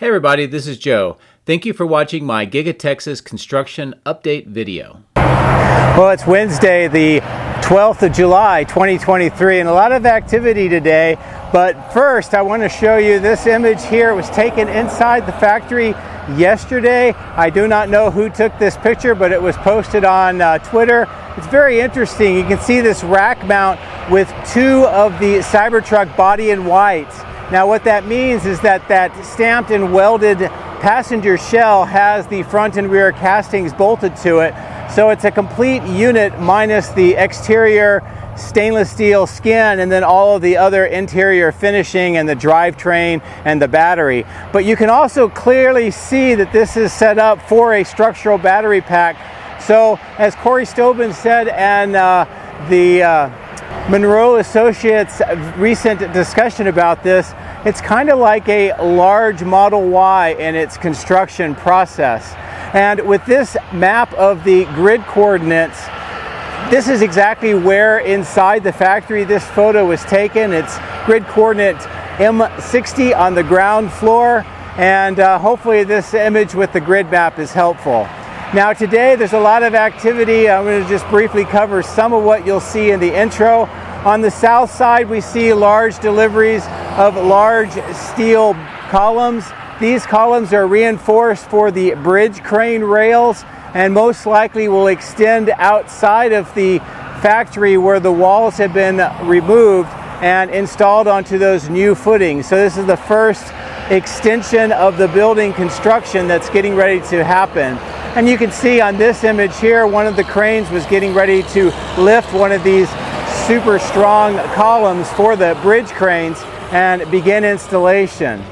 Hey everybody, this is Joe. Thank you for watching my Giga-Texas construction update video. Well, it's Wednesday, the 12th of July, 2023, and a lot of activity today. But first, I want to show you this image here. It was taken inside the factory yesterday. I do not know who took this picture, but it was posted on Twitter. It's very interesting. You can see this rack mount with two of the Cybertruck body in white. Now what that means is that stamped and welded passenger shell has the front and rear castings bolted to it. So it's a complete unit minus the exterior stainless steel skin and then all of the other interior finishing and the drivetrain and the battery. But you can also clearly see that this is set up for a structural battery pack. So as Corey Stobin said, and the Monroe Associates recent discussion about this, it's kind of like a large Model Y in its construction process. And with this map of the grid coordinates, this is exactly where inside the factory this photo was taken. It's grid coordinate M60 on the ground floor, and hopefully this image with the grid map is helpful. Now today there's a lot of activity. I'm going to just briefly cover some of what you'll see in the intro. On the south side we see large deliveries of large steel columns. These columns are reinforced for the bridge crane rails and most likely will extend outside of the factory where the walls have been removed and installed onto those new footings. So this is the first extension of the building construction that's getting ready to happen. And you can see on this image here, one of the cranes was getting ready to lift one of these super strong columns for the bridge cranes and begin installation.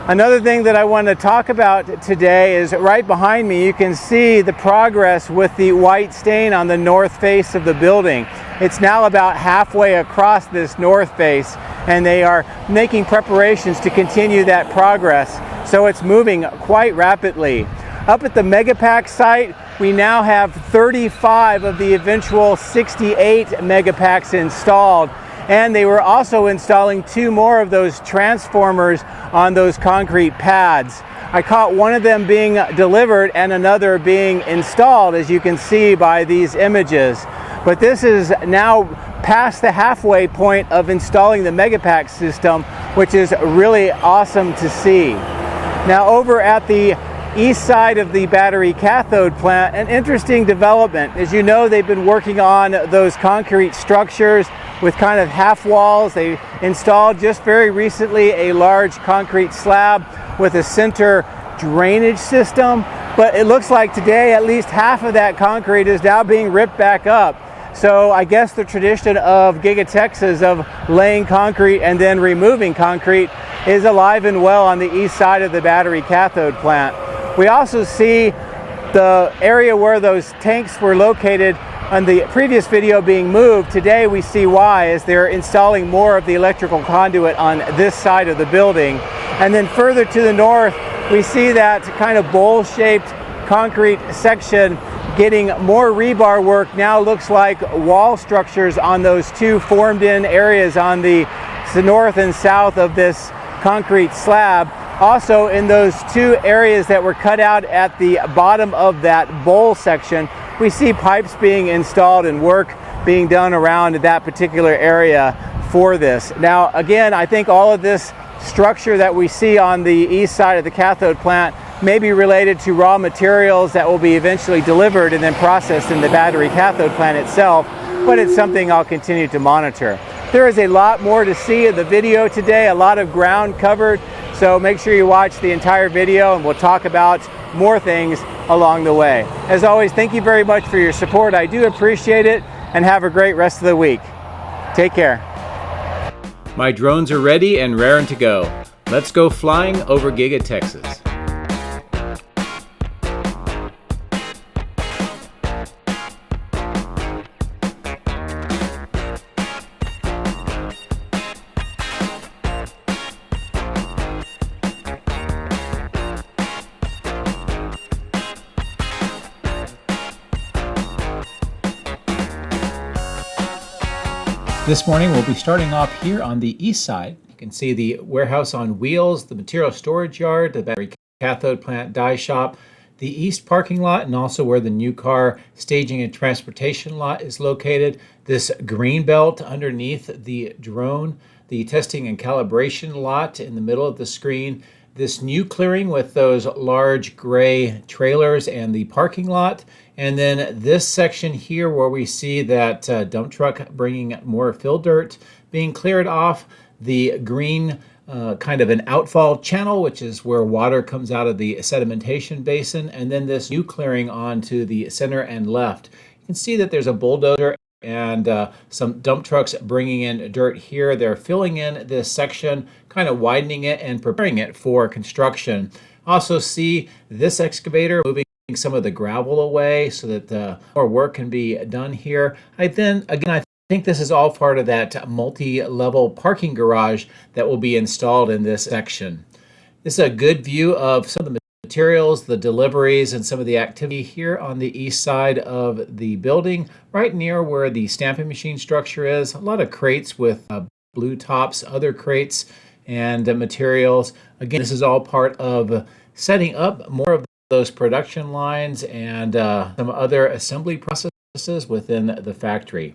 Another thing that I want to talk about today is right behind me you can see the progress with the white stain on the north face of the building. It's now about halfway across this north face and they are making preparations to continue that progress. So it's moving quite rapidly. Up at the Megapacks site, we now have 35 of the eventual 68 Megapacks installed. And they were also installing two more of those transformers on those concrete pads. I caught one of them being delivered and another being installed, as you can see by these images. But this is now past the halfway point of installing the Megapack system, which is really awesome to see. Now over at the east side of the battery cathode plant, an interesting development. As you know, they've been working on those concrete structures with kind of half walls. They installed just very recently a large concrete slab with a center drainage system, but it looks like today at least half of that concrete is now being ripped back up. So I guess the tradition of Giga-Texas of laying concrete and then removing concrete is alive and well on the east side of the battery cathode plant. We also see the area where those tanks were located on the previous video being moved. Today we see why, as they're installing more of the electrical conduit on this side of the building. And then further to the north, we see that kind of bowl-shaped concrete section getting more rebar work. Now looks like wall structures on those two formed-in areas on the north and south of this concrete slab. Also in those two areas that were cut out at the bottom of that bowl section, we see pipes being installed and work being done around that particular area for this. Now again, I think all of this structure that we see on the east side of the cathode plant may be related to raw materials that will be eventually delivered and then processed in the battery cathode plant itself, but it's something I'll continue to monitor. There is a lot more to see in the video today, a lot of ground covered. So make sure you watch the entire video and we'll talk about more things along the way. As always, thank you very much for your support. I do appreciate it, and have a great rest of the week. Take care. My drones are ready and raring to go. Let's go flying over Giga-Texas. This morning we'll be starting off here on the east side. You can see the warehouse on wheels, the material storage yard, the battery cathode plant die shop, the east parking lot, and also where the new car staging and transportation lot is located. This green belt underneath the drone, the testing and calibration lot in the middle of the screen, this new clearing with those large gray trailers and the parking lot, and then this section here where we see that dump truck bringing more fill dirt being cleared off, the green kind of an outfall channel, which is where water comes out of the sedimentation basin, and then this new clearing onto the center and left. You can see that there's a bulldozer and some dump trucks bringing in dirt here. They're filling in this section, kind of widening it and preparing it for construction. Also see this excavator moving some of the gravel away so that more work can be done here. I think this is all part of that multi-level parking garage that will be installed in this section. This is a good view of some of the materials, the deliveries, and some of the activity here on the east side of the building, right near where the stamping machine structure is. A lot of crates with blue tops, other crates, and materials. Again, this is all part of setting up more of those production lines and some other assembly processes within the factory.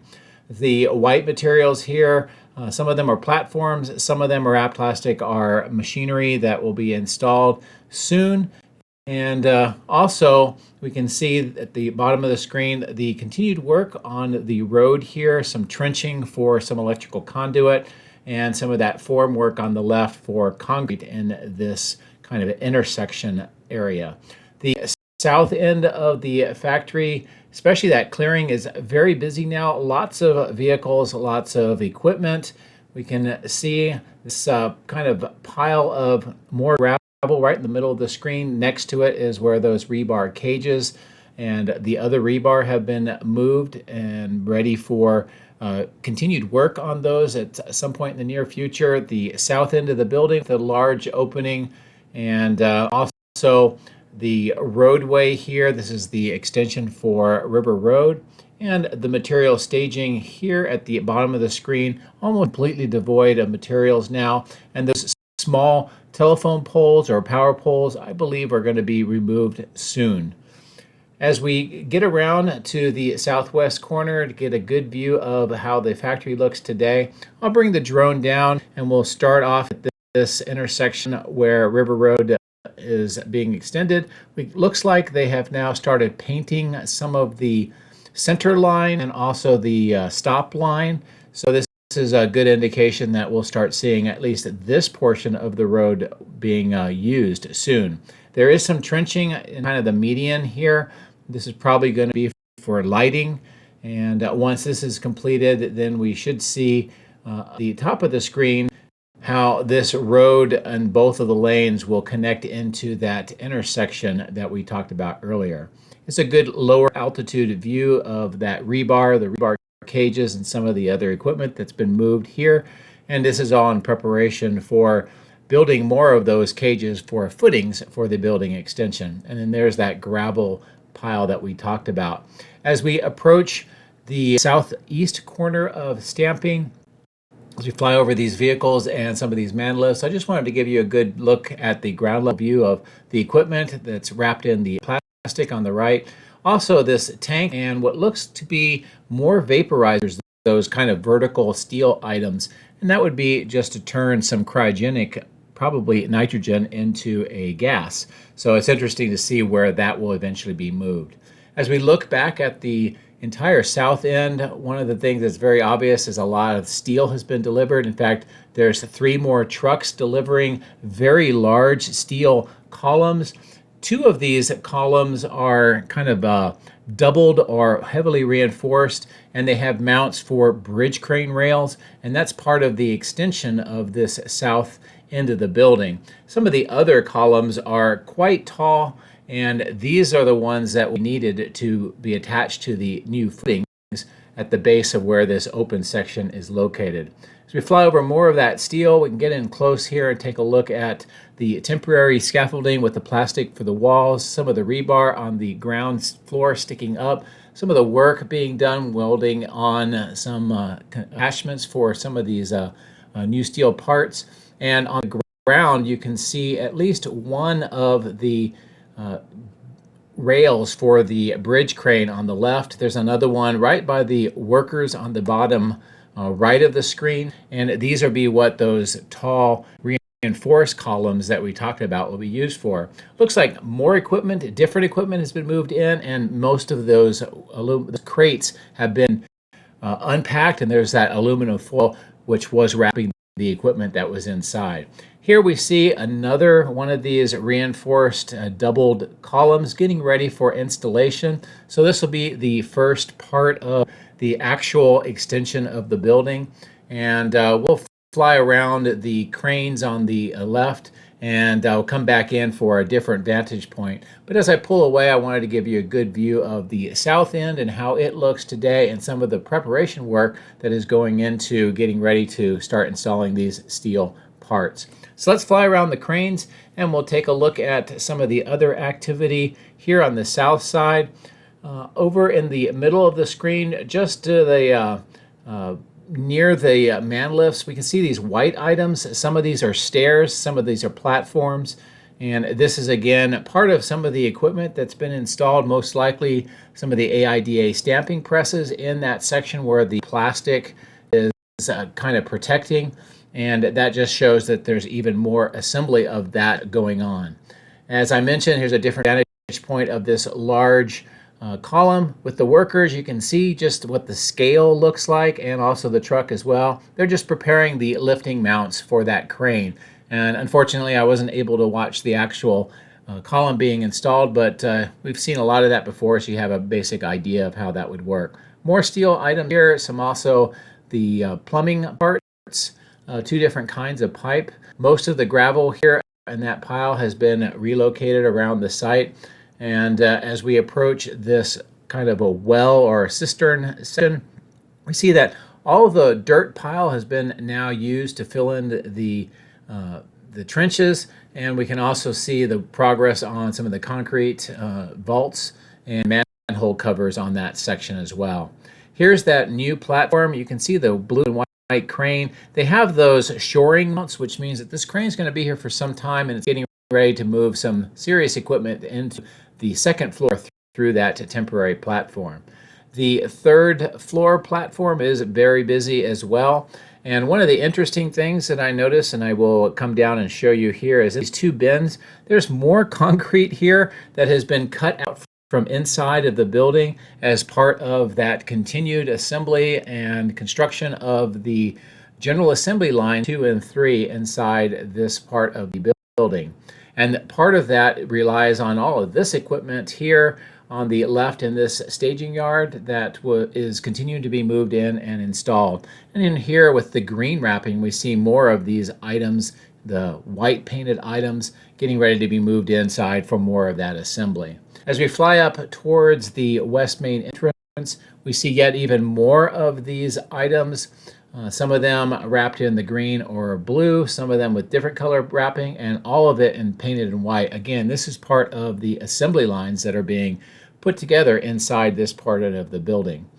The white materials here, some of them are platforms, some of them are wrapped plastic, are machinery that will be installed soon. And also we can see at the bottom of the screen the continued work on the road here, some trenching for some electrical conduit, and some of that form work on the left for concrete in this kind of intersection area. The south end of the factory, especially that clearing, is very busy now. Lots of vehicles, lots of equipment. We can see this kind of pile of more gravel right in the middle of the screen. Next to it is where those rebar cages and the other rebar have been moved and ready for continued work on those at some point in the near future. The south end of the building, the large opening, and also the roadway here. This is the extension for River Road, and the material staging here at the bottom of the screen, almost completely devoid of materials now. And those small telephone poles or power poles, I believe, are going to be removed soon. As we get around to the southwest corner to get a good view of how the factory looks today, I'll bring the drone down and we'll start off at this intersection where River Road is being extended. It looks like they have now started painting some of the center line and also the stop line. So this is a good indication that we'll start seeing at least this portion of the road being used soon. There is some trenching in kind of the median here. This is probably going to be for lighting. And once this is completed, then we should see the top of the screen how this road and both of the lanes will connect into that intersection that we talked about earlier. It's a good lower altitude view of that rebar, the rebar cages, and some of the other equipment that's been moved here. And this is all in preparation for building more of those cages for footings for the building extension. And then there's that gravel pile that we talked about. As we approach the southeast corner of stamping, as we fly over these vehicles and some of these man lifts, I just wanted to give you a good look at the ground level view of the equipment that's wrapped in the plastic on the right. Also this tank and what looks to be more vaporizers, those kind of vertical steel items. And that would be just to turn some cryogenic, probably nitrogen, into a gas. So it's interesting to see where that will eventually be moved. As we look back at the entire south end, one of the things that's very obvious is a lot of steel has been delivered. In fact, there's 3 more trucks delivering very large steel columns. 2 of these columns are kind of doubled or heavily reinforced, and they have mounts for bridge crane rails, and that's part of the extension of this south end of the building. Some of the other columns are quite tall, and these are the ones that we needed to be attached to the new footings at the base of where this open section is located. As we fly over more of that steel, we can get in close here and take a look at the temporary scaffolding with the plastic for the walls, some of the rebar on the ground floor sticking up, some of the work being done welding on some attachments for some of these new steel parts. And on the ground, you can see at least one of the rails for the bridge crane on the left. There's another one right by the workers on the bottom right of the screen. And these will be what those tall reinforced columns that we talked about will be used for. Looks like more equipment, different equipment has been moved in, and most of those crates have been unpacked, and there's that aluminum foil which was wrapping the equipment that was inside. Here we see another one of these reinforced doubled columns getting ready for installation. So this will be the first part of the actual extension of the building, and we'll fly around the cranes on the left, and I'll come back in for a different vantage point. But as I pull away, I wanted to give you a good view of the south end and how it looks today, and some of the preparation work that is going into getting ready to start installing these steel parts. So let's fly around the cranes, and we'll take a look at some of the other activity here on the south side. Over in the middle of the screen, just to the near the man lifts, we can see these white items. Some of these are stairs, some of these are platforms, and this is again part of some of the equipment that's been installed, most likely some of the AIDA stamping presses in that section where the plastic is kind of protecting, and that just shows that there's even more assembly of that going on. As I mentioned, here's a different vantage point of this large column with the workers. You can see just what the scale looks like, and also the truck as well. They're just preparing the lifting mounts for that crane, and unfortunately I wasn't able to watch the actual column being installed, but we've seen a lot of that before, so you have a basic idea of how that would work. More steel items here, some also the plumbing parts, two different kinds of pipe. Most of the gravel here in that pile has been relocated around the site. And as we approach this kind of a well or a cistern section, we see that all of the dirt pile has been now used to fill in the trenches, and we can also see the progress on some of the concrete vaults and manhole covers on that section as well. Here's that new platform. You can see the blue and white crane. They have those shoring mounts, which means that this crane is going to be here for some time, and it's getting ready to move some serious equipment into the second floor through that temporary platform. The third floor platform is very busy as well. And one of the interesting things that I noticed, and I will come down and show you here, is these two bins. There's more concrete here that has been cut out from inside of the building as part of that continued assembly and construction of the general assembly line 2 and 3 inside this part of the building. And part of that relies on all of this equipment here on the left in this staging yard that is continuing to be moved in and installed. And in here with the green wrapping, we see more of these items, the white painted items, getting ready to be moved inside for more of that assembly. As we fly up towards the west main entrance, we see yet even more of these items. Some of them wrapped in the green or blue, some of them with different color wrapping, and all of it painted in white. Again, this is part of the assembly lines that are being put together inside this part of the building.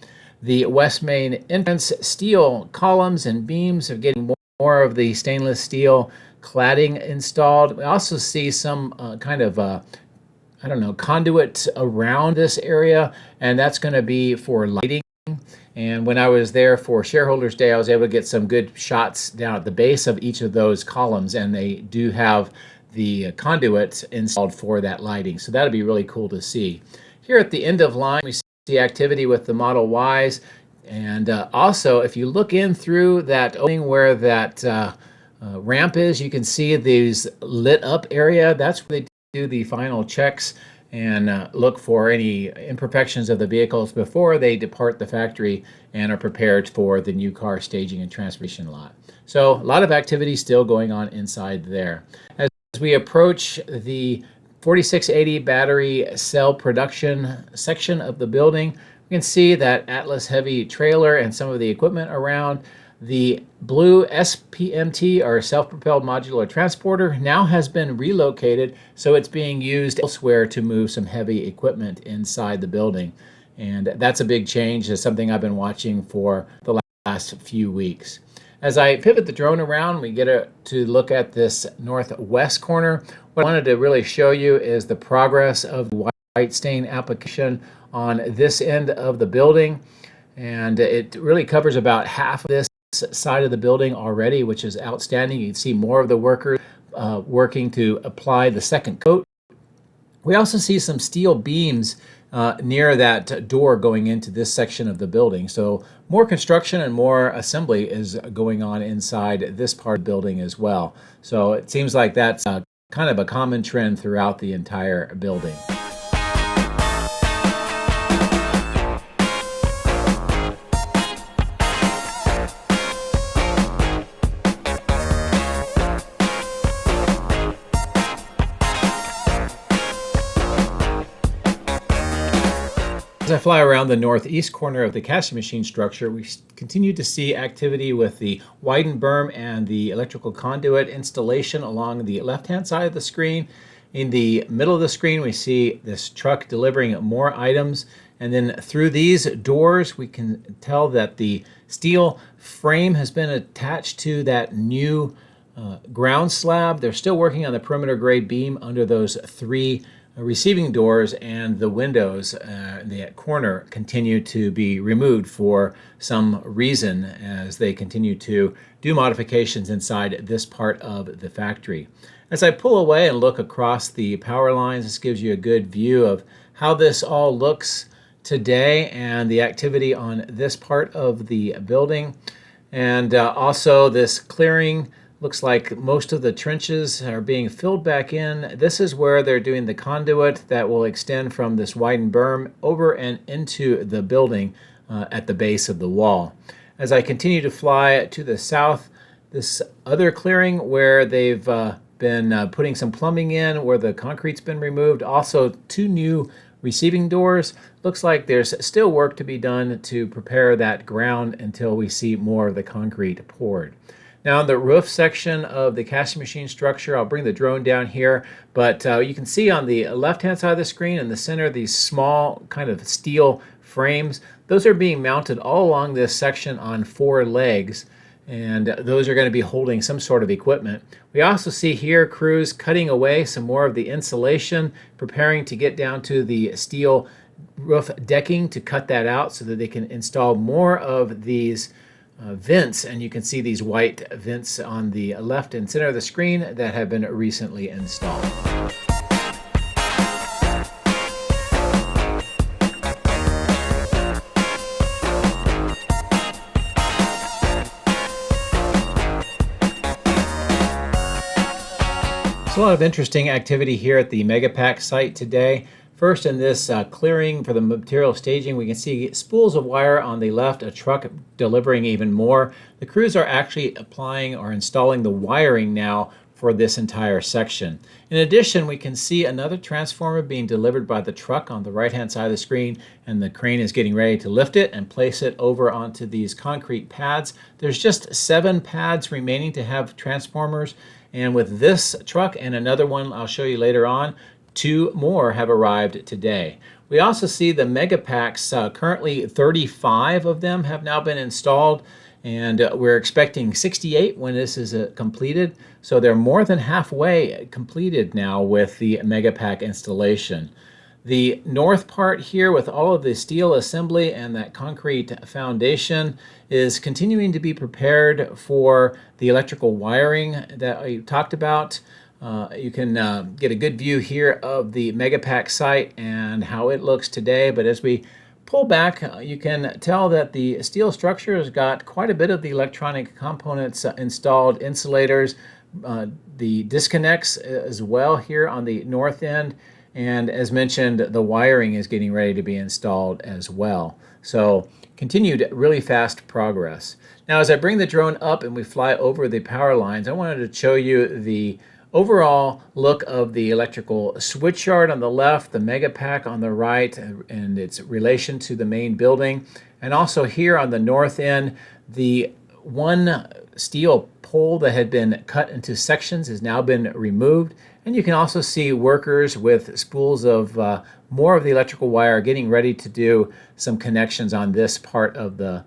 The west main entrance steel columns and beams are getting more of the stainless steel cladding installed. We also see some kind of conduit around this area, and that's going to be for lighting. And when I was there for Shareholders Day, I was able to get some good shots down at the base of each of those columns, and they do have the conduits installed for that lighting. So that'll be really cool to see. Here at the end of line, we see activity with the Model Ys. And also, if you look in through that opening where that ramp is, you can see these lit up area. That's where they do the final checks and look for any imperfections of the vehicles before they depart the factory and are prepared for the new car staging and transportation lot. So a lot of activity still going on inside there. As we approach the 4680 battery cell production section of the building, we can see that Atlas heavy trailer and some of the equipment around. The blue SPMT, or self-propelled modular transporter, now has been relocated, so it's being used elsewhere to move some heavy equipment inside the building. And that's a big change. It's something I've been watching for the last few weeks. As I pivot the drone around, we get to look at this northwest corner. What I wanted to really show you is the progress of the white stain application on this end of the building. And it really covers about half of this side of the building already, which is outstanding. You can see more of the workers working to apply the second coat. We also see some steel beams near that door going into this section of the building. So more construction and more assembly is going on inside this part of the building as well. So it seems like that's kind of a common trend throughout the entire building. As I fly around the northeast corner of the casting machine structure, we continue to see activity with the widened berm and the electrical conduit installation along the left-hand side of the screen. In the middle of the screen, we see this truck delivering more items. And then through these doors, we can tell that the steel frame has been attached to that new ground slab. They're still working on the perimeter grade beam under those three receiving doors, and the windows in the corner continue to be removed for some reason as they continue to do modifications inside this part of the factory. As I pull away and look across the power lines, this gives you a good view of how this all looks today and the activity on this part of the building. And also this clearing. Looks like most of the trenches are being filled back in. This is where they're doing the conduit that will extend from this widened berm over and into the building at the base of the wall. As I continue to fly to the south, this other clearing where they've been putting some plumbing in, where the concrete's been removed, also two new receiving doors. Looks like there's still work to be done to prepare that ground until we see more of the concrete poured. Now, in the roof section of the casting machine structure, I'll bring the drone down here, but you can see on the left-hand side of the screen in the center these small kind of steel frames. Those are being mounted all along this section on 4 legs, and those are going to be holding some sort of equipment. We also see here crews cutting away some more of the insulation, preparing to get down to the steel roof decking to cut that out so that they can install more of these vents, and you can see these white vents on the left and center of the screen that have been recently installed. There's a lot of interesting activity here at the Megapacks site today. First, in this clearing for the material staging, we can see spools of wire on the left, a truck delivering even more. The crews are actually applying or installing the wiring now for this entire section. In addition, we can see another transformer being delivered by the truck on the right-hand side of the screen, and the crane is getting ready to lift it and place it over onto these concrete pads. There's just 7 pads remaining to have transformers, and with this truck and another one I'll show you later on, 2 more have arrived today. We also see the Megapacks, currently 35 of them have now been installed, and we're expecting 68 when this is completed. So they're more than halfway completed now with the Megapack installation. The north part here with all of the steel assembly and that concrete foundation is continuing to be prepared for the electrical wiring that I talked about. You can get a good view here of the Megapack site and how it looks today, but as we pull back, you can tell that the steel structure has got quite a bit of the electronic components installed, insulators, the disconnects as well here on the north end, and as mentioned, the wiring is getting ready to be installed as well. So continued really fast progress. Now, as I bring the drone up and we fly over the power lines, I wanted to show you the overall look of the electrical switch yard on the left, the Megapack on the right, and its relation to the main building. And also here on the north end, the one steel pole that had been cut into sections has now been removed. And you can also see workers with spools of more of the electrical wire getting ready to do some connections on this part of the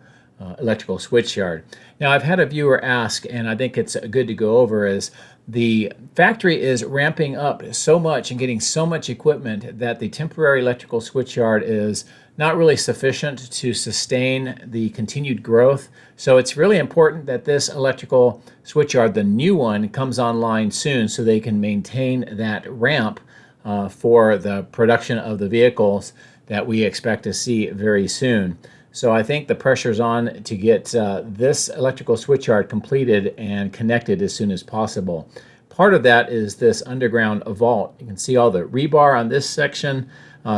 electrical switch yard. Now, I've had a viewer ask, and I think it's good to go over, is the factory is ramping up so much and getting so much equipment that the temporary electrical switch yard is not really sufficient to sustain the continued growth. So it's really important that this electrical switch yard, the new one, comes online soon so they can maintain that ramp for the production of the vehicles that we expect to see very soon. So I think the pressure's on to get this electrical switch yard completed and connected as soon as possible. Part of that is this underground vault. You can see all the rebar on this section,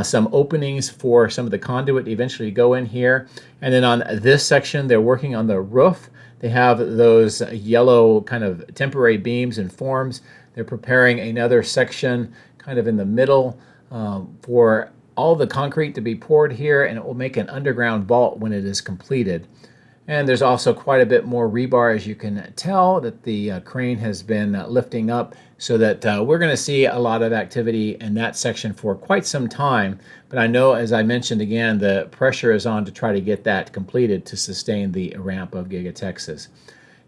some openings for some of the conduit to eventually go in here. And then on this section, they're working on the roof. They have those yellow kind of temporary beams and forms. They're preparing another section kind of in the middle for all the concrete to be poured here, and it will make an underground vault when it is completed. And there's also quite a bit more rebar, as you can tell, that the crane has been lifting up, so that we're going to see a lot of activity in that section for quite some time. But I know, as I mentioned again, the pressure is on to try to get that completed to sustain the ramp of Giga-Texas.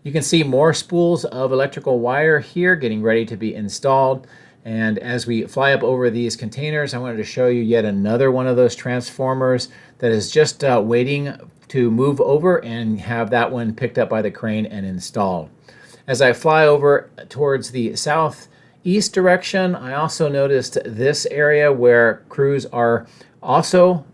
You can see more spools of electrical wire here getting ready to be installed. And as we fly up over these containers, I wanted to show you yet another one of those transformers that is just waiting to move over and have that one picked up by the crane and installed. As I fly over towards the southeast direction, I also noticed this area where crews are also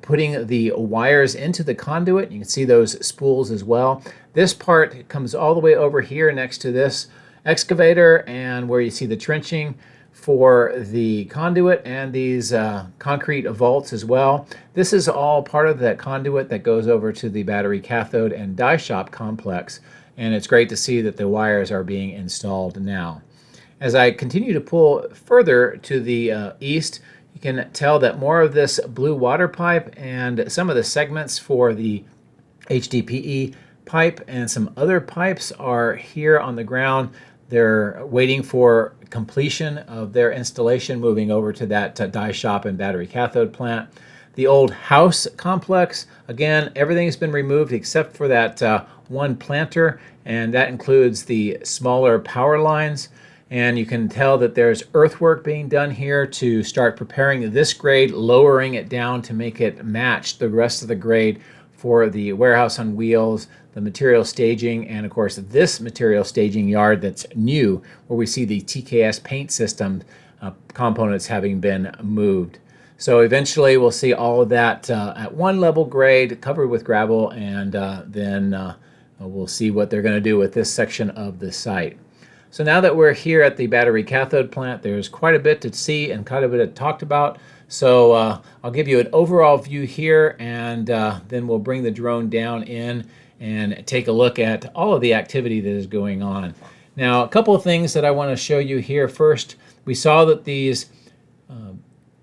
putting the wires into the conduit. You can see those spools as well. This part comes all the way over here next to this excavator, and where you see the trenching for the conduit and these concrete vaults as well. This is all part of that conduit that goes over to the battery cathode and die shop complex, and it's great to see that the wires are being installed now. As I continue to pull further to the east, you can tell that more of this blue water pipe and some of the segments for the HDPE pipe and some other pipes are here on the ground. They're waiting for completion of their installation, moving over to that die shop and battery cathode plant. The old house complex, again, everything's been removed except for that one planter, and that includes the smaller power lines. And you can tell that there's earthwork being done here to start preparing this grade, lowering it down to make it match the rest of the grade for the warehouse on wheels, the material staging, and of course this material staging yard that's new, where we see the TKS paint system components having been moved. So eventually we'll see all of that at one level grade, covered with gravel, and then we'll see what they're going to do with this section of the site. So now that we're here at the battery cathode plant, there's quite a bit to see and quite a bit to talk about. So I'll give you an overall view here, and then we'll bring the drone down in and take a look at all of the activity that is going on. Now, a couple of things that I want to show you here. First, we saw that these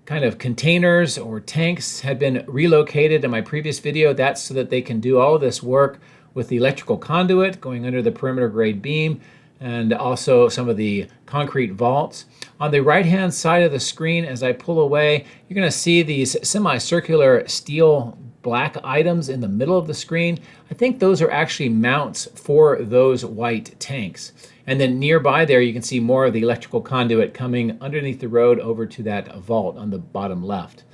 kind of containers or tanks had been relocated in my previous video. That's so that they can do all of this work with the electrical conduit going under the perimeter grade beam, and also some of the concrete vaults. On the right-hand side of the screen, as I pull away, you're going to see these semicircular steel black items in the middle of the screen. I think those are actually mounts for those white tanks. And then nearby there, you can see more of the electrical conduit coming underneath the road over to that vault on the bottom left.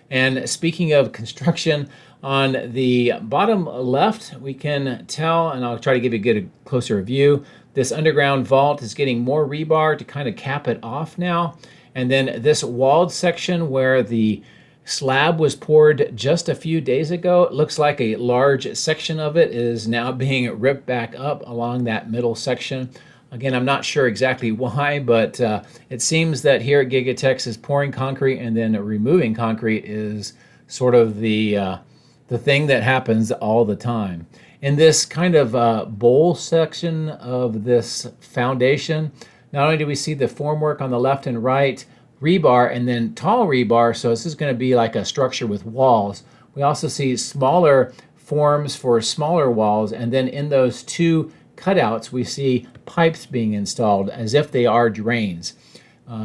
And speaking of construction, on the bottom left, we can tell, and I'll try to give you a closer view, this underground vault is getting more rebar to kind of cap it off now. And then this walled section where the slab was poured just a few days ago, it looks like a large section of it is now being ripped back up along that middle section. Again, I'm not sure exactly why, but it seems that here at Giga-Texas, pouring concrete and then removing concrete is sort of the thing that happens all the time. In this kind of bowl section of this foundation, not only do we see the formwork on the left and right, rebar, and then tall rebar, so this is going to be like a structure with walls. We also see smaller forms for smaller walls, and then in those two cutouts we see pipes being installed as if they are drains.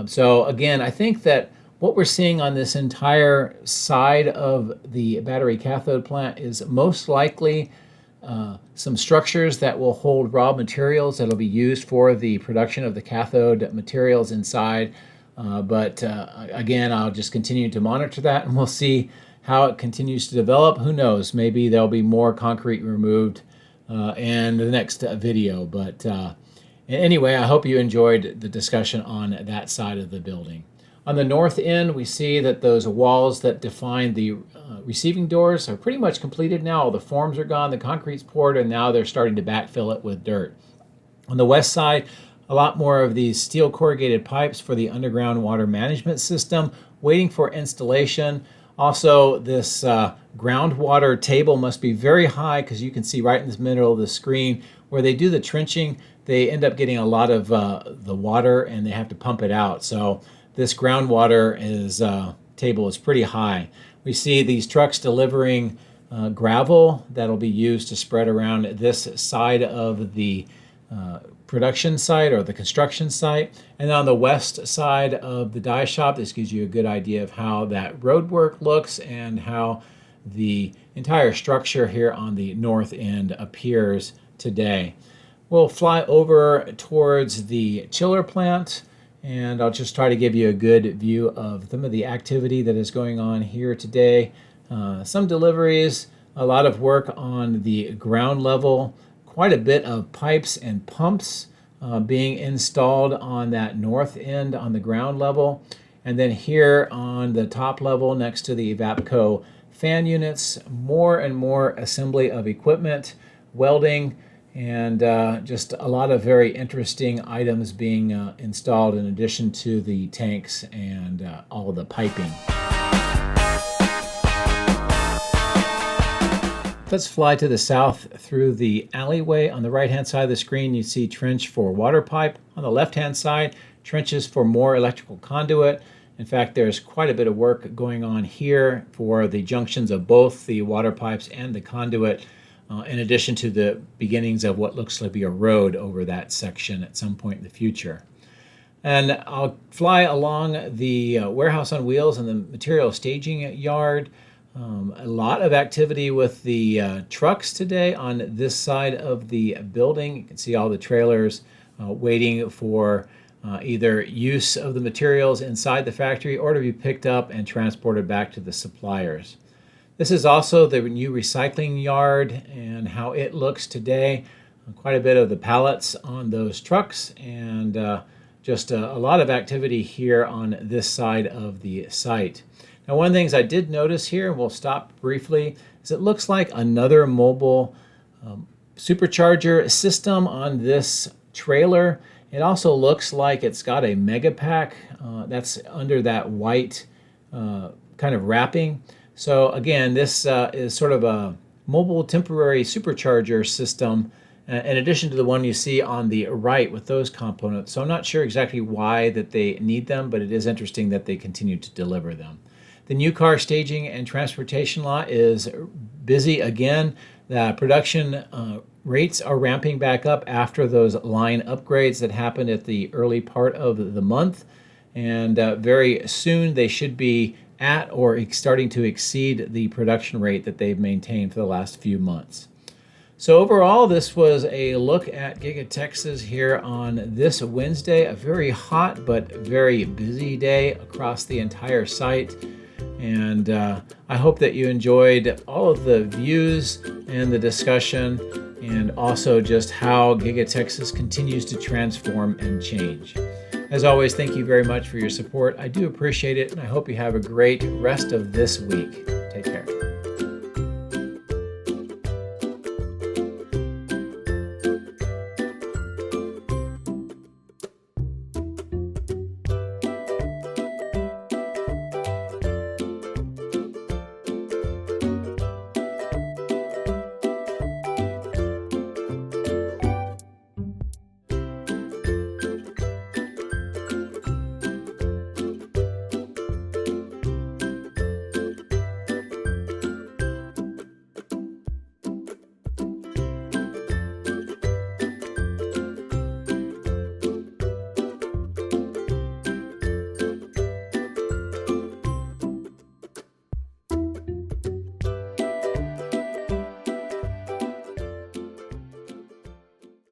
So again, I think that what we're seeing on this entire side of the battery cathode plant is most likely some structures that will hold raw materials that will be used for the production of the cathode materials inside. Again, I'll just continue to monitor that, and we'll see how it continues to develop. Who knows? Maybe there'll be more concrete removed in the next video. Anyway, I hope you enjoyed the discussion on that side of the building. On the north end, we see that those walls that define the receiving doors are pretty much completed now. All the forms are gone, the concrete's poured, and now they're starting to backfill it with dirt. On the west side, a lot more of these steel corrugated pipes for the underground water management system, waiting for installation. Also, this groundwater table must be very high, because you can see right in the middle of the screen where they do the trenching, they end up getting a lot of the water, and they have to pump it out. So this groundwater table is pretty high. We see these trucks delivering gravel that'll be used to spread around this side of the production site or the construction site. And on the west side of the die shop, this gives you a good idea of how that road work looks and how the entire structure here on the north end appears today. We'll fly over towards the chiller plant, and I'll just try to give you a good view of some of the activity that is going on here today. Some deliveries, a lot of work on the ground level, quite a bit of pipes and pumps being installed on that north end on the ground level. And then here on the top level next to the Evapco fan units, more and more assembly of equipment, welding, and just a lot of very interesting items being installed in addition to the tanks and all the piping. Let's fly to the south through the alleyway. On the right-hand side of the screen, you see trench for water pipe. On the left-hand side, trenches for more electrical conduit. In fact, there's quite a bit of work going on here for the junctions of both the water pipes and the conduit, in addition to the beginnings of what looks to be a road over that section at some point in the future. And I'll fly along the warehouse on wheels and the material staging yard. A lot of activity with the trucks today on this side of the building. You can see all the trailers waiting for either use of the materials inside the factory or to be picked up and transported back to the suppliers. This is also the new recycling yard and how it looks today. Quite a bit of the pallets on those trucks, and just a lot of activity here on this side of the site. Now, one of the things I did notice here, and we'll stop briefly, is it looks like another mobile supercharger system on this trailer. It also looks like it's got a Megapack that's under that white kind of wrapping. So again, this is sort of a mobile temporary supercharger system in addition to the one you see on the right with those components. So I'm not sure exactly why that they need them, but it is interesting that they continue to deliver them. The new car staging and transportation lot is busy again. The production rates are ramping back up after those line upgrades that happened at the early part of the month. And very soon they should be at or starting to exceed the production rate that they've maintained for the last few months. So overall, this was a look at Giga-Texas here on this Wednesday, a very hot but very busy day across the entire site. And I hope that you enjoyed all of the views and the discussion, and also just how Giga-Texas continues to transform and change. As always, thank you very much for your support. I do appreciate it, and I hope you have a great rest of this week. Take care.